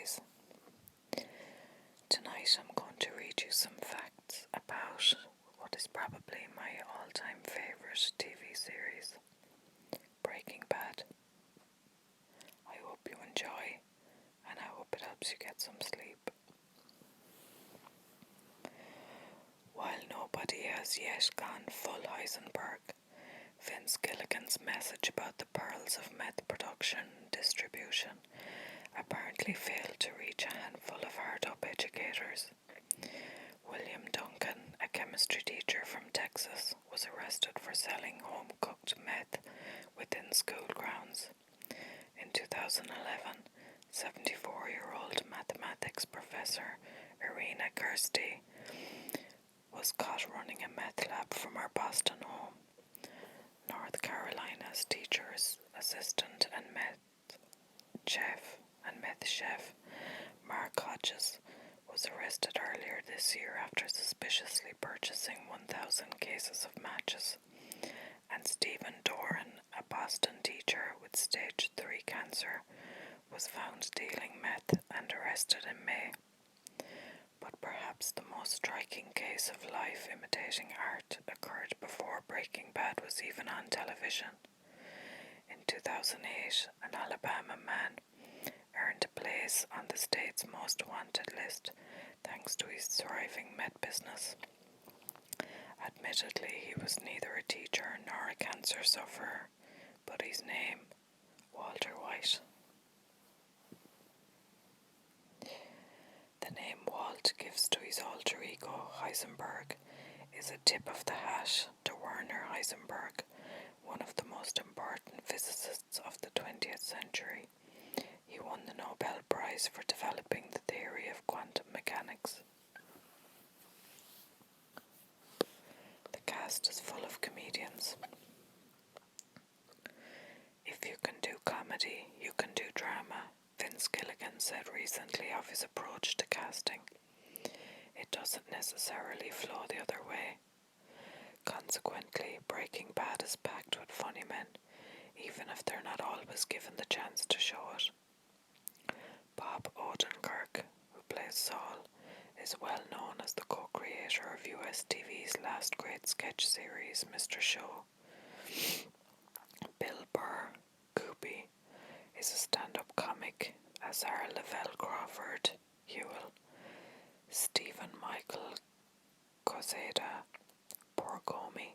histories. Tonight I'm going to read you some facts about what is probably my all-time favourite TV series, Breaking Bad. I hope you enjoy, and I hope it helps you get some sleep. While nobody has yet gone full Heisenberg, Vince Gilligan's message about the perils of meth production and distribution apparently failed to reach a handful of hard-up educators. William Duncan, a chemistry teacher from Texas, was arrested for selling home-cooked meth within school grounds. In 2011, 74-year-old mathematics professor Irina Kirsty was caught running a meth lab from her Boston home. North Carolina's teacher's assistant and meth chef Mark Hodges was arrested earlier this year after suspiciously purchasing 1,000 cases of matches, and Stephen Doran, a Boston teacher with stage 3 cancer, was found dealing meth and arrested in May. But perhaps the most striking case of life imitating art occurred before Breaking Bad was even on television. In 2008, an Alabama man earned a place on the state's most wanted list thanks to his thriving meth business. Admittedly, he was neither a teacher nor a cancer sufferer, but his name, Walter White. The name Walt gives to his alter ego, Heisenberg, is a tip of the hat to Werner Heisenberg, one of the most important physicists of the 20th century. He won the Nobel Prize for developing the theory of quantum mechanics. The cast is full of comedians. If you can do comedy, you can do drama, Vince Gilligan said recently of his approach to casting. It doesn't necessarily flow the other way. Consequently, Breaking Bad is packed with funny men, even if they're not always given the chance to show it. Bob Odenkirk, who plays Saul, is well known as the co-creator of US TV's last great sketch series, Mr. Show. Bill Burr, Goopy, is a stand-up comic, as are Lavelle Crawford, Huel, Stephen Michael Coseda, Borgomi,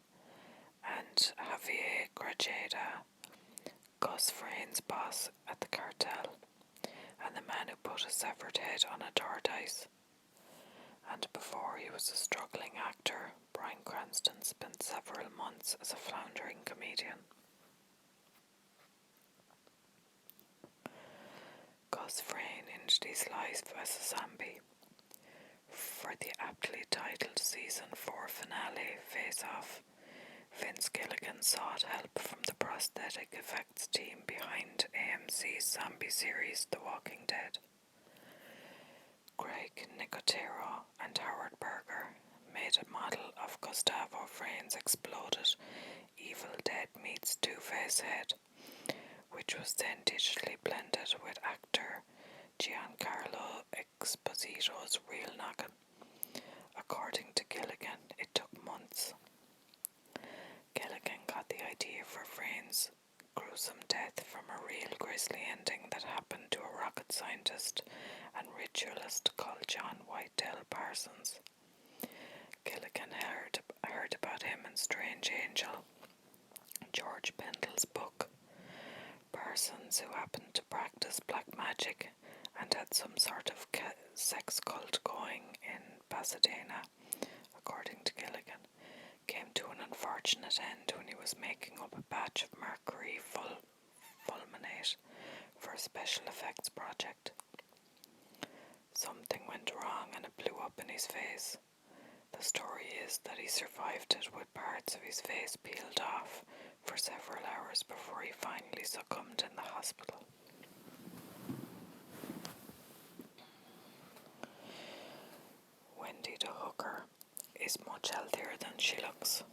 and Javier Grajeda, Gus Fring's boss at the cartel, and the man who put a severed head on a tortoise. And before he was a struggling actor, Bryan Cranston spent several months as a floundering comedian. Gus Fring ended his life as a zombie. For the aptly titled Season 4 finale, Face Off, Vince Gilligan sought help from the prosthetic effects team behind AMC's zombie series The Walking Dead. Greg Nicotero and Howard Berger made a model of Gustavo Fring's exploded Evil Dead meets Two-Face head, which was then digitally blended with actor Giancarlo Esposito's real noggin. According to Gilligan, it took months. Gilligan got the idea for Fring's gruesome death from a real grisly ending that happened to a rocket scientist and ritualist called John Whitetail Parsons. Gilligan heard about him in Strange Angel, George Pendle's book. Parsons, who happened to practice black magic and had some sort of sex cult going in Pasadena, according to Gilligan, came to an unfortunate end when he was making up a batch of mercury fulminate for a special effects project. Something went wrong and it blew up in his face. The story is that he survived it with parts of his face peeled off for several hours before he finally succumbed in the hospital. Wendy the Hooker is much healthier than she looks.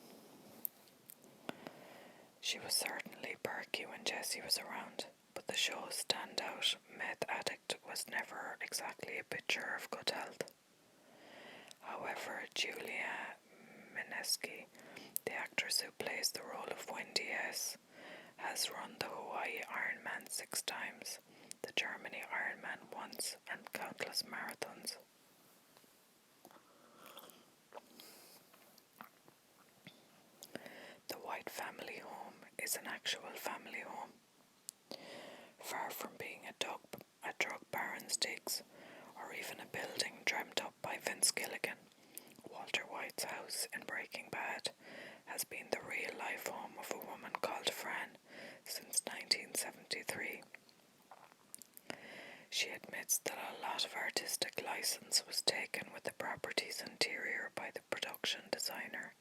She was certainly perky when Jesse was around, but the show's standout meth addict was never exactly a picture of good health. However, Julia Mineski, the actress who plays the role of Wendy S., has run the Hawaii Ironman 6 times, the Germany Ironman once, and countless marathons. The White family home is an actual family home. Far from being a drug baron's digs, or even a building dreamt up by Vince Gilligan, Walter White's house in Breaking Bad has been the real-life home of a woman called Fran since 1973. She admits that a lot of artistic license was taken with the property's interior by the production designer,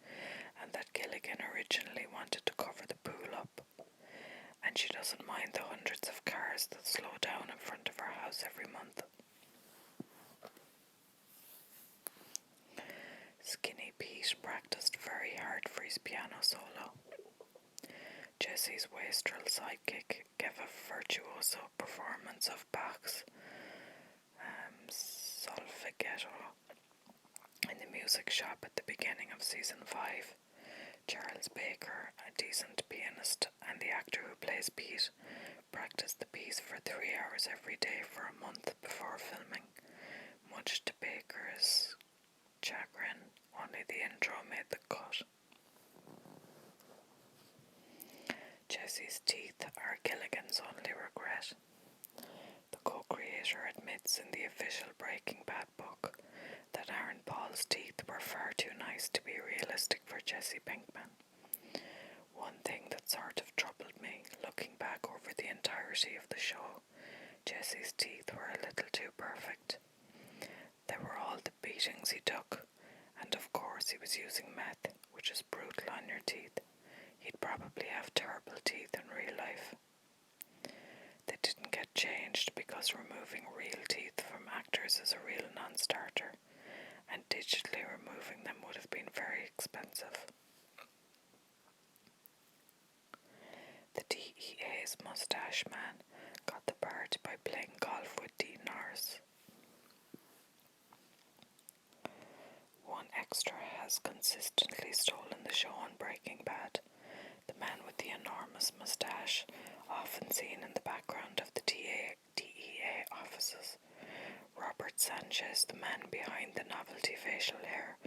and that Gilligan originally wanted to cover the pool up. And she doesn't mind the hundreds of cars that slow down in front of her house every month. Skinny Pete practiced very hard for his piano solo. Jesse's wastrel sidekick gave a virtuoso performance of Bach's Solfeggetto in the music shop at the beginning of season 5. Charles Baker, a decent pianist and the actor who plays Pete, practiced the piece for 3 hours every day for a month before filming. Much to Baker's chagrin, only the intro made the cut. Jesse's teeth are Gilligan's only regret. The co-creator admits in the official Breaking Bad book that Aaron Paul's teeth were far too nice to be realistic for Jesse Pinkman. One thing that sort of troubled me, looking back over the entirety of the show, Jesse's teeth were a little too perfect. There were all the beatings he took, and of course he was using meth, which is brutal on your teeth. He'd probably have terrible teeth in real life. They didn't get changed because removing real teeth from actors is a real non-starter, and digitally removing them would have been very expensive. The DEA's mustache man got the part by playing golf with Dean Norris. One extra has consistently stolen the show on Breaking Bad. The man with the enormous mustache, often seen in the background of the DEA offices. Robert Sanchez, the man behind the novelty facial hair,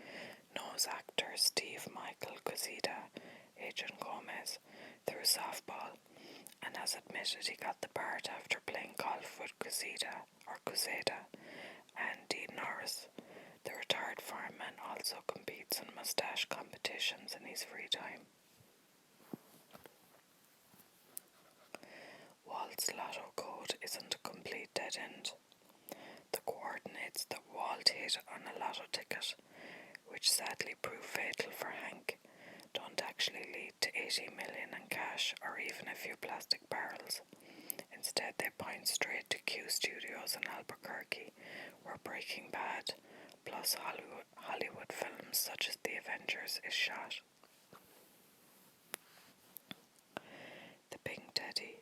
knows actor Steve Michael Cosida, Agent Gomez, through softball, and has admitted he got the part after playing golf with Cosida and Dean Norris. The retired fireman also competes in mustache competitions in his free time. Walt's lotto code isn't a complete dead end. The coordinates that Walt hit on a lotto ticket, which sadly proved fatal for Hank, don't actually lead to 80 million in cash or even a few plastic barrels. Instead, they point straight to Q Studios in Albuquerque, where Breaking Bad, plus Hollywood films such as The Avengers, is shot. The Pink Teddy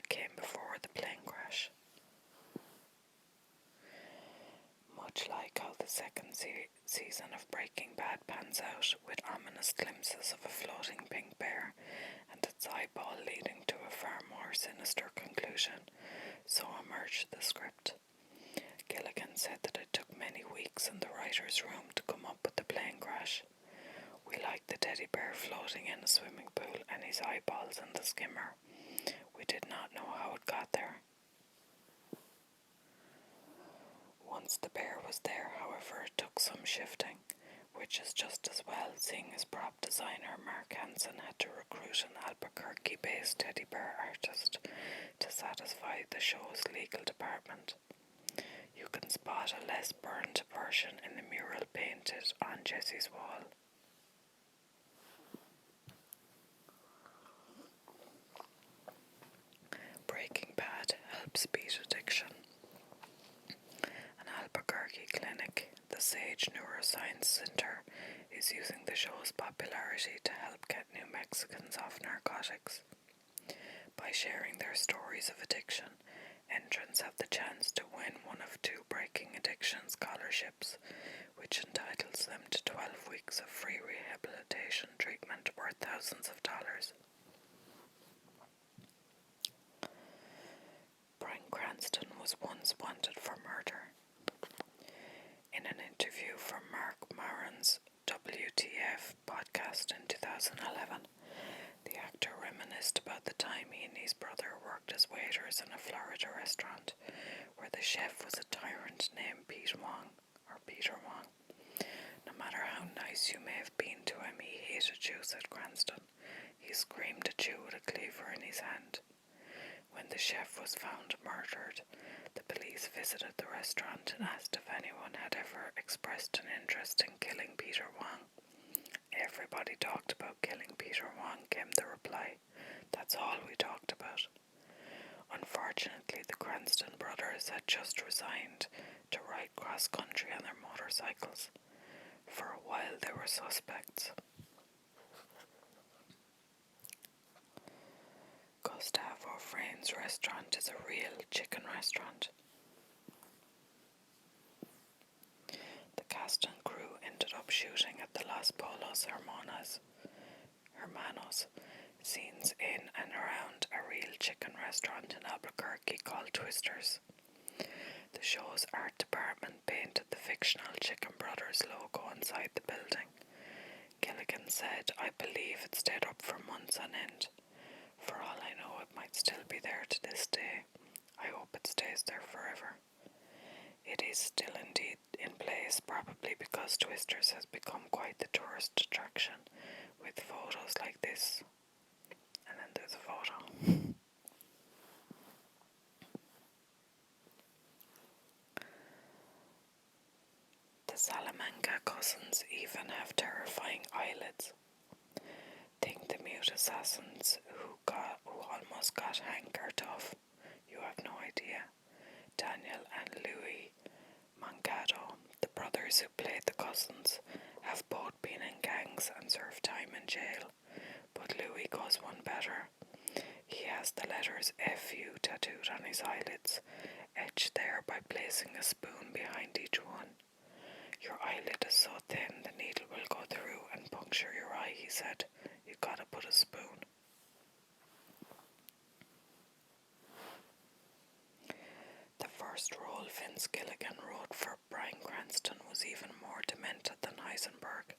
came before the plane crash. Much like how the second season of Breaking Bad pans out, with ominous glimpses of a floating pink bear and its eyeball leading to a far more sinister conclusion, so emerged the script. Gilligan said that it took many weeks in the writer's room to come up with the plane crash. We liked the teddy bear floating in a swimming pool and his eyeballs in the skimmer. We did not know how it got there. Once the bear was there, however, it took some shifting, which is just as well, seeing as prop designer Mark Hansen had to recruit an Albuquerque-based teddy bear artist to satisfy the show's legal department. You can spot a less burnt version in the mural painted on Jesse's wall. Breaking Bad helps beat addiction. An Albuquerque clinic, the Sage Neuroscience Center, is using the show's popularity to help get New Mexicans off narcotics. By sharing their stories of addiction, entrants have the chance to win one of 2 memberships, which entitles them to 12 weeks of free rehabilitation treatment worth thousands of dollars. Bryan Cranston was once wanted for murder. In an interview for Mark Maron's WTF podcast in 2011, the actor reminisced about the time he and his brother worked as waiters in a Florida restaurant where the chef was a tyrant named Peter Wong. No matter how nice you may have been to him, he hated you, said Cranston. He screamed at you with a cleaver in his hand. When the chef was found murdered, the police visited the restaurant and asked if anyone had ever expressed an interest in killing Peter Wong. Everybody talked about killing Peter Wong, came the reply. That's all we talked about. Unfortunately, the Cranston brothers had just resigned to ride cross-country on their motorcycles. For a while they were suspects. Gustavo Frayn's restaurant is a real chicken restaurant. The cast and crew ended up shooting at the Los Pollos Hermanos scenes in and around a real chicken restaurant in Albuquerque called Twisters. The show's art department painted the fictional Chicken Brothers logo inside the building. Gilligan said, I believe it stayed up for months on end. For all I know, it might still be there to this day. I hope it stays there forever. It is still indeed in place, probably because Twisters has become quite the tourist attraction, with photos like this. And then there's a photo. The Salamanca cousins even have terrifying eyelids. Think the mute assassins who almost got Hank off. You have no idea. Daniel and Louis Mangado, the brothers who played the cousins, have both been in gangs and served time in jail. But Louis goes one better. He has the letters FU tattooed on his eyelids, etched there by placing a spoon behind each one. Your eyelid is so thin the needle will go through and puncture your eye, he said. You gotta put a spoon. The first role Vince Gilligan wrote for Bryan Cranston was even more demented than Heisenberg.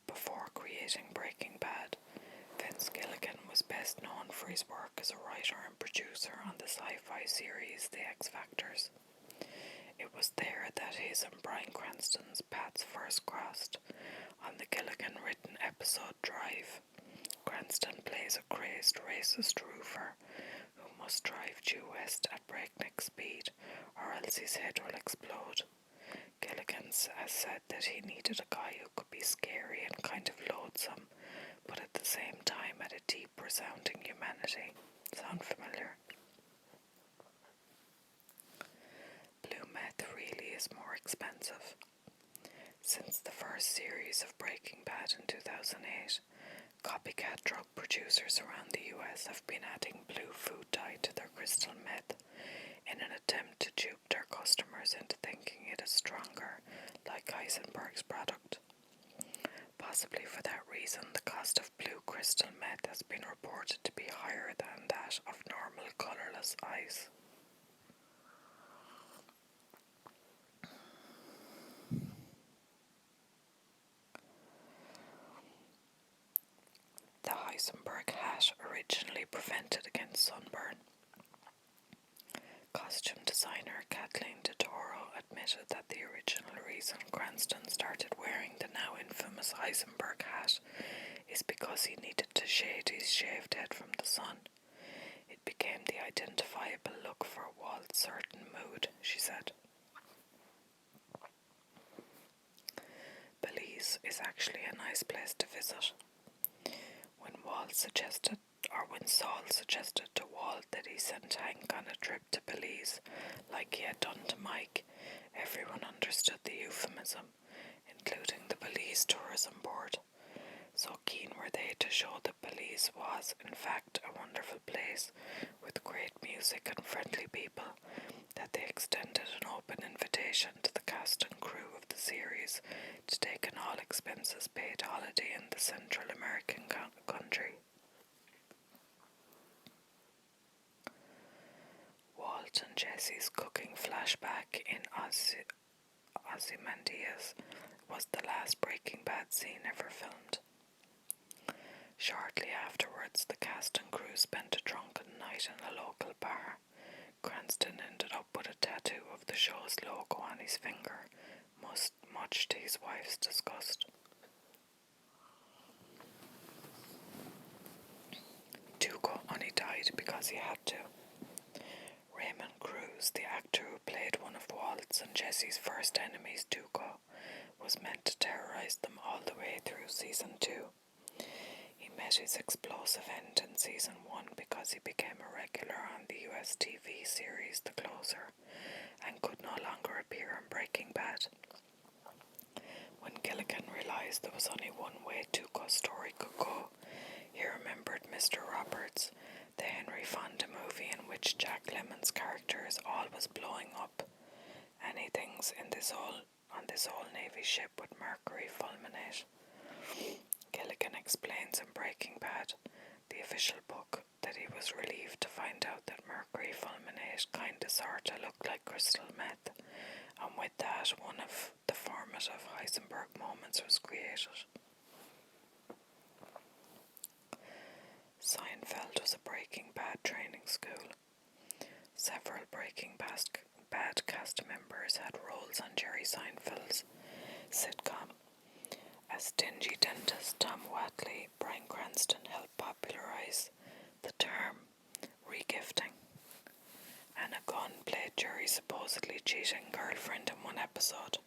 Before creating Breaking Bad, Vince Gilligan was best known for his work as a writer and producer on the sci-fi series The X Factors. It was there that his and Bryan Cranston's paths first crossed. On the Gilligan-written episode Drive, Cranston plays a crazed racist roofer who must drive due west at breakneck speed or else his head will explode. Gilligan has said that he needed a guy who could be scary and kind of loathsome, but at the same time had a deep, resounding humanity. Sound familiar? Blue meth really is more expensive. Since the first series of Breaking Bad in 2008, copycat drug producers around the US have been adding blue food dye to their crystal meth in an attempt to dupe their customers into thinking it is stronger, like Heisenberg's product. Possibly for that reason, the cost of blue crystal meth has been reported to be higher than that of normal colourless ice. The Heisenberg hat originally prevented against sunburn. Costume designer Kathleen DeToro admitted that the original reason Cranston started wearing the now infamous Heisenberg hat is because he needed to shade his shaved head from the sun. It became the identifiable look for Walt's certain mood, she said. Belize is actually a nice place to visit. When Saul suggested to Walt that he send Hank on a trip to Belize, like he had done to Mike, everyone understood the euphemism, including the Belize Tourism Board. So keen were they to show that Belize was, in fact, a wonderful place with great music and friendly people, that they extended an open invitation to the cast all expenses paid holiday in the Central American country. Walt and Jesse's cooking flashback in Ozymandias was the last Breaking Bad scene ever filmed. Shortly afterwards, the cast and crew spent a drunken night in a local bar. Cranston ended up with a tattoo of the show's logo on his finger, much to his wife's disgust. Tuco only died because he had to. Raymond Cruz, the actor who played one of Walt's and Jesse's first enemies, Tuco, was meant to terrorize them all the way through season 2. He met his explosive end in season 1 because he became a regular on the US TV series The Closer and could no longer appear in Breaking Bad. When Gilligan realized there was only one way Tuco's story could go, he remembered Mr. Roberts, the Henry Fonda movie in which Jack Lemmon's character is always blowing up anything's on this old Navy ship with mercury fulminate. Gilligan explains in Breaking Bad, the official book, that he was relieved to find out that mercury fulminate kinda sorta looked like crystal meth, and with that one of the formative Heisenberg moments was created. Seinfeld was a Breaking Bad training school. Several Breaking Bad cast members had roles on Jerry Seinfeld's sitcom. As stingy dentist Tom Whatley, Bryan Cranston helped popularize the term regifting. Anna Gunn played Jerry's supposedly cheating girlfriend in one episode.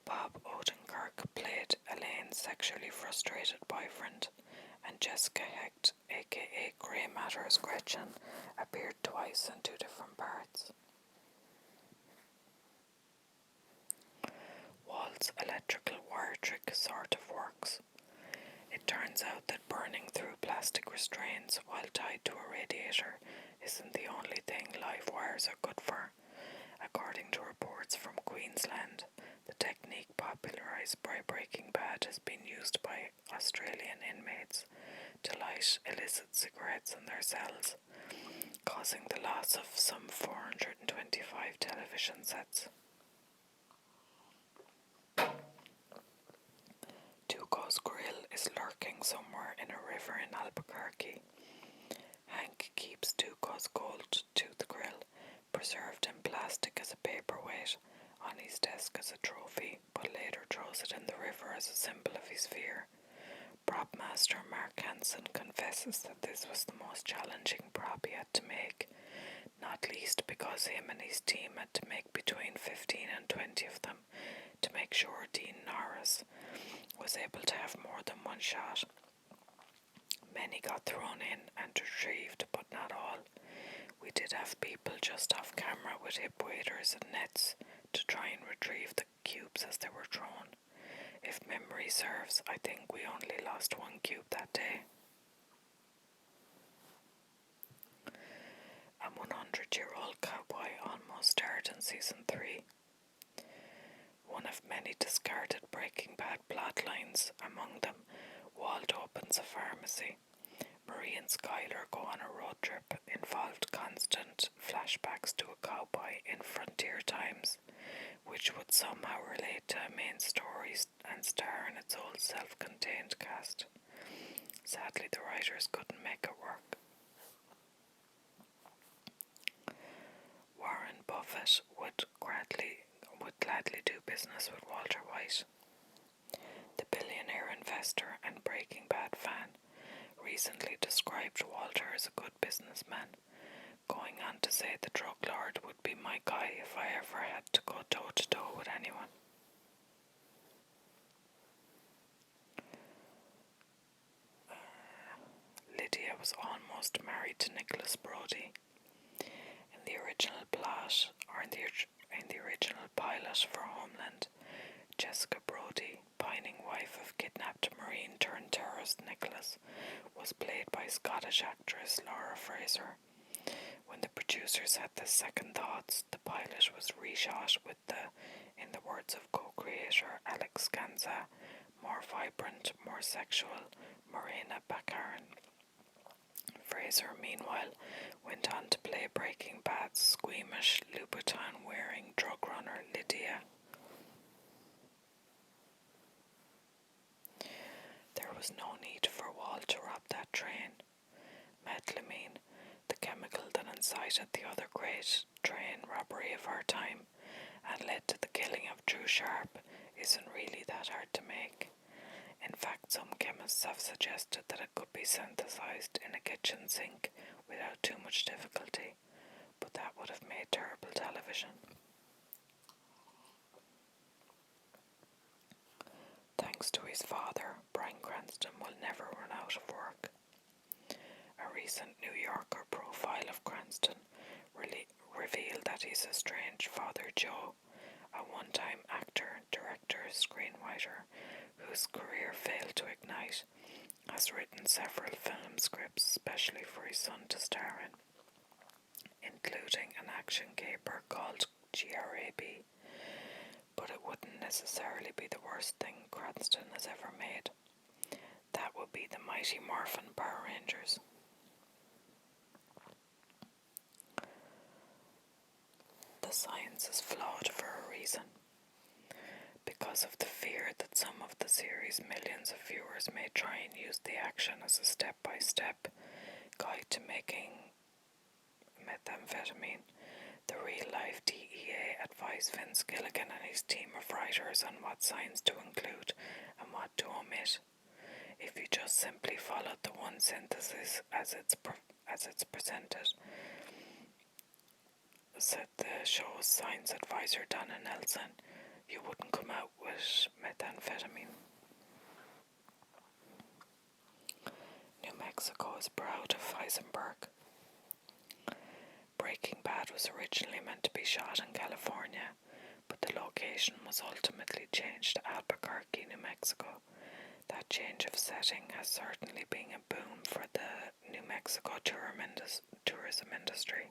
Bob Odenkirk played Elaine's sexually frustrated boyfriend, and Jessica Hecht, aka Grey Matter's Gretchen, appeared twice in 2 different parts. Walt's electrical wire trick sort of works. It turns out that burning through plastic restraints while tied to a radiator isn't the only thing live wires are good for. According to reports from Queensland, the technique popularised by Breaking Bad has been used by Australian inmates to light illicit cigarettes in their cells, causing the loss of some 425 television sets. Tuco's grill is lurking somewhere in a river in Albuquerque. Hank keeps Tuco's gold tooth grill, preserved in plastic as a paperweight, on his desk as a trophy, but later throws it in the river as a symbol of his fear. Prop master Mark Hansen confesses that this was the most challenging prop he had to make, not least because him and his team had to make between 15 and 20 of them to make sure Dean Norris was able to have more than one shot. Many got thrown in and retrieved, but not all. We did have people just off camera with hip waders and nets to try and retrieve the cubes as they were thrown. If memory serves, I think we only lost one cube that day. A 100-year-old cowboy almost starred in season 3. One of many discarded Breaking Bad plot lines. Among them, Walt opens a pharmacy. Marie and Skyler go on a road trip involved constant flashbacks to a cowboy in frontier times, which would somehow relate to a main story and star in its own self-contained cast. Sadly, the writers couldn't make it work. Warren Buffett would gladly do business with Walter White. The billionaire investor and Breaking Bad fan recently described Walter as a good businessman, going on to say the drug lord would be my guy if I ever had to go toe-to-toe with anyone. Lydia was almost married to Nicholas Brody. In the original plot, or in the original pilot for Homeland, Jessica Brody, pining wife of kidnapped Marine turned terrorist Nicholas, was played by Scottish actress Laura Fraser. When the producers had the second thoughts. The pilot was reshot with in the words of co-creator Alex Ganza, more vibrant, more sexual Marina Baccarin. Fraser, meanwhile, went on to play Breaking Bad's squeamish, Louboutin-wearing drug runner Lydia. There was no need for Walt to rob that train. Methylamine, the chemical that incited the other great train robbery of our time and led to the killing of Drew Sharp, isn't really that hard to make. In fact, some chemists have suggested that it could be synthesized in a kitchen sink without too much difficulty, but that would have made terrible television. Thanks to his father, Bryan Cranston will never run out of work. A recent New Yorker profile of Cranston revealed that his estranged father Joe, a one-time actor, director, screenwriter whose career failed to ignite, has written several film scripts especially for his son to star in, including an action caper called GRAB. But it wouldn't necessarily be the worst thing Cranston has ever made. That would be the Mighty Morphin Power Rangers. The science is flawed for a reason. Because of the fear that some of the series' millions of viewers may try and use the action as a step-by-step guide to making methamphetamine, the real-life DEA advised Vince Gilligan and his team of writers on what signs to include and what to omit. If you just simply followed the one synthesis as it's presented, said the show's science advisor Donna Nelson, you wouldn't come out with methamphetamine. New Mexico is proud of Heisenberg. Breaking Bad was originally meant to be shot in California, but the location was ultimately changed to Albuquerque, New Mexico. That change of setting has certainly been a boom for the New Mexico tourism industry.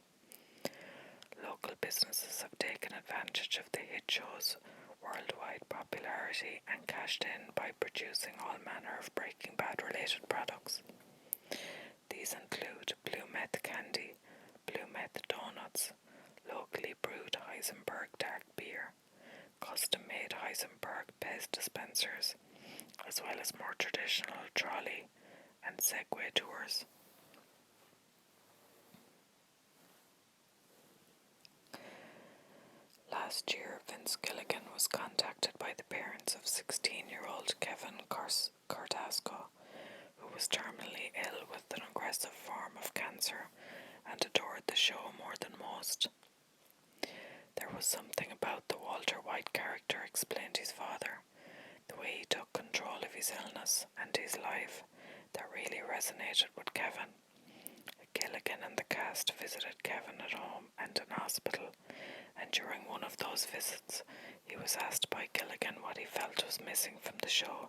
Local businesses have taken advantage of the hit show's worldwide popularity and cashed in by producing all manner of Breaking Bad related products. These include blue meth candy, blue meth donuts, locally brewed Heisenberg dark beer, custom-made Heisenberg Pez dispensers, as well as more traditional trolley and Segway tours. Last year, Vince Gilligan was contacted by the parents of 16-year-old Kevin Cartasco, who was terminally ill with an aggressive form of cancer and adored the show more than most. There was something about the Walter White character, explained his father, the way he took control of his illness and his life, that really resonated with Kevin. Gilligan and the cast visited Kevin at home and in hospital, and during one of those visits, he was asked by Gilligan what he felt was missing from the show.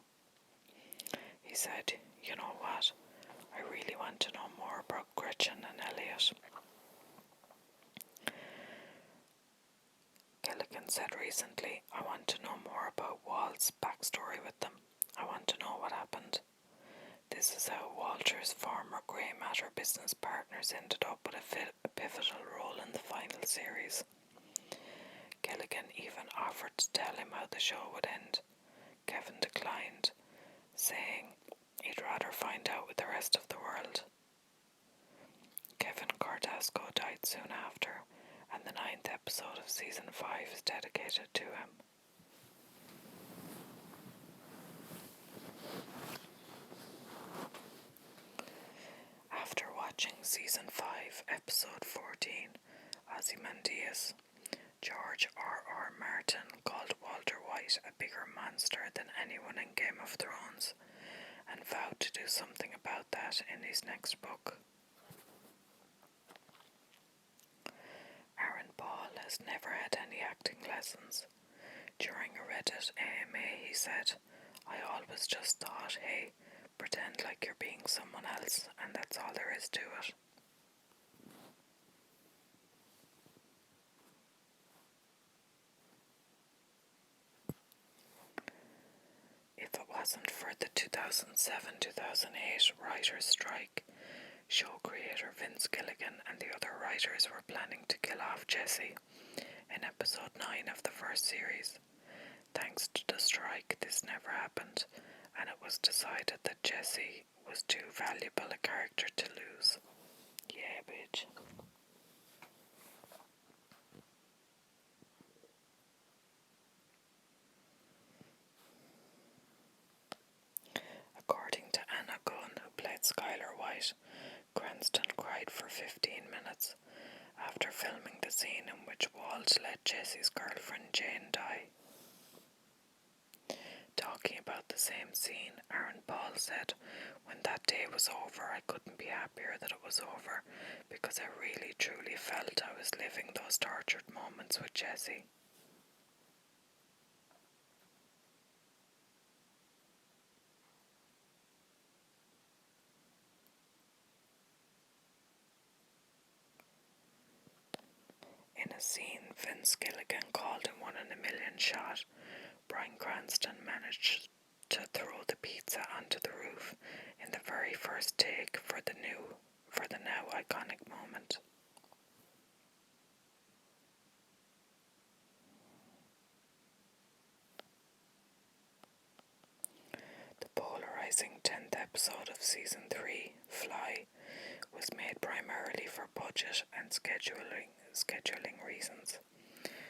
He said, "You know what? I really want to know more about Gretchen and Elliot." Gilligan said recently, "I want to know more about Walt's backstory with them. I want to know what happened." This is how Walter's former grey matter business partners ended up with a pivotal role in the final series. Gilligan even offered to tell him how the show would end. Kevin declined, saying he'd rather find out with the rest of the world. Kevin Cartasco died soon after, and the 9th episode of season 5 is dedicated to him. After watching season 5, episode 14, Ozymandias, George R.R. Martin called Walter White a bigger monster than anyone in Game of Thrones, and vowed to do something about that in his next book. Aaron Paul has never had any acting lessons. During a Reddit AMA, he said, "I always just thought, hey, pretend like you're being someone else, and that's all there is to it." wasn't for the 2007-2008 writers' strike, show creator Vince Gilligan and the other writers were planning to kill off Jesse in episode 9 of the first series. Thanks to the strike, this never happened, and it was decided that Jesse was too valuable a character to lose. Yeah, bitch. According to Anna Gunn, who played Skylar White, Cranston cried for 15 minutes after filming the scene in which Walt let Jesse's girlfriend Jane die. Talking about the same scene, Aaron Paul said, "When that day was over, I couldn't be happier that it was over, because I really truly felt I was living those tortured moments with Jesse." In a scene Vince Gilligan called him 1 in a million shot, Bryan Cranston managed to throw the pizza onto the roof in the very first take for the now iconic moment. The polarizing 10th episode of season 3, Fly, was made primarily for budget and scheduling reasons.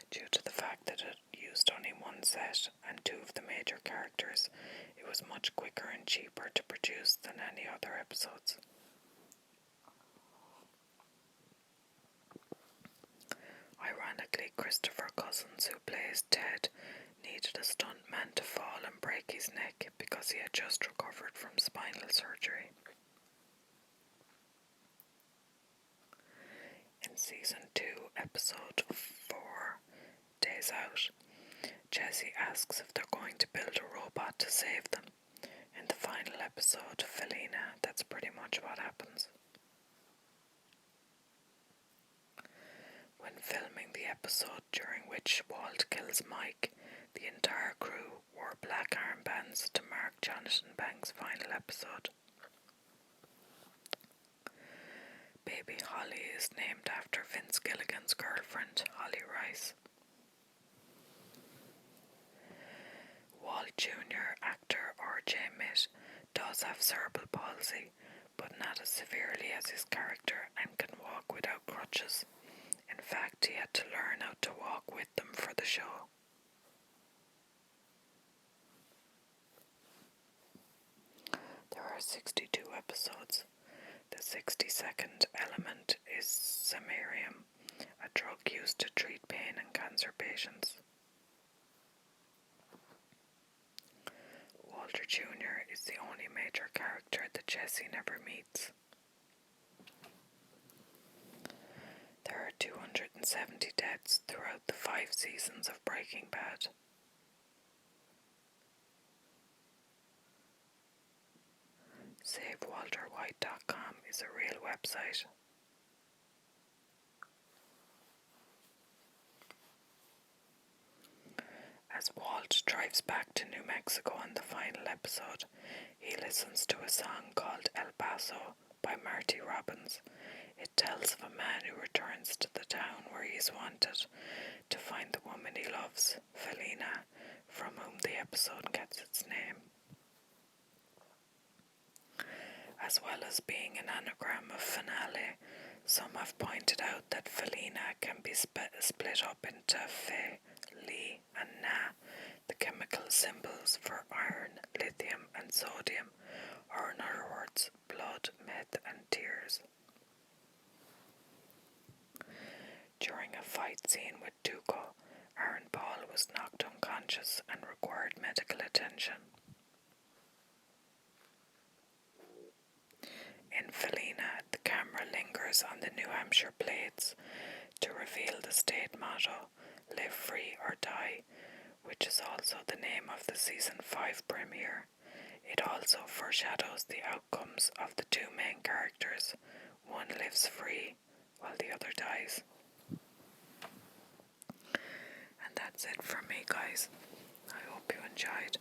Due to the fact that it used only one set and 2 of the major characters, it was much quicker and cheaper to produce than any other episodes. Ironically, Christopher Cousins, who plays Ted, needed a stuntman to fall and break his neck because he had just recovered from spinal surgery. In season 2, episode 4, Days Out, Jesse asks if they're going to build a robot to save them. In the final episode, Felina, that's pretty much what happens. When filming the episode during which Walt kills Mike, the entire crew wore black armbands to mark Jonathan Banks' final episode. Baby Holly is named after Vince Gilligan's girlfriend, Holly Rice. Walt Jr. actor R.J. Mitt does have cerebral palsy, but not as severely as his character, and can walk without crutches. In fact, he had to learn how to walk with them for the show. There are 62 episodes. The 62nd element is samarium, a drug used to treat pain in cancer patients. Walter Jr. is the only major character that Jesse never meets. There are 270 deaths throughout the 5 seasons of Breaking Bad. SaveWalterWhite.com is a real website. As Walt drives back to New Mexico in the final episode, he listens to a song called El Paso by Marty Robbins. It tells of a man who returns to the town where he is wanted to find the woman he loves, Felina, from whom the episode gets its name. As well as being an anagram of finale, some have pointed out that Felina can be split up into Fe, Li, and Na, the chemical symbols for iron, lithium, and sodium, or in other words, blood, meth, and tears. During a fight scene with Tuco, Aaron Paul was knocked unconscious and required medical attention. In Felina, the camera lingers on the New Hampshire plates to reveal the state motto, "Live Free or Die," which is also the name of the season 5 premiere. It also foreshadows the outcomes of the 2 main characters. One lives free, while the other dies. And that's it for me, guys. I hope you enjoyed.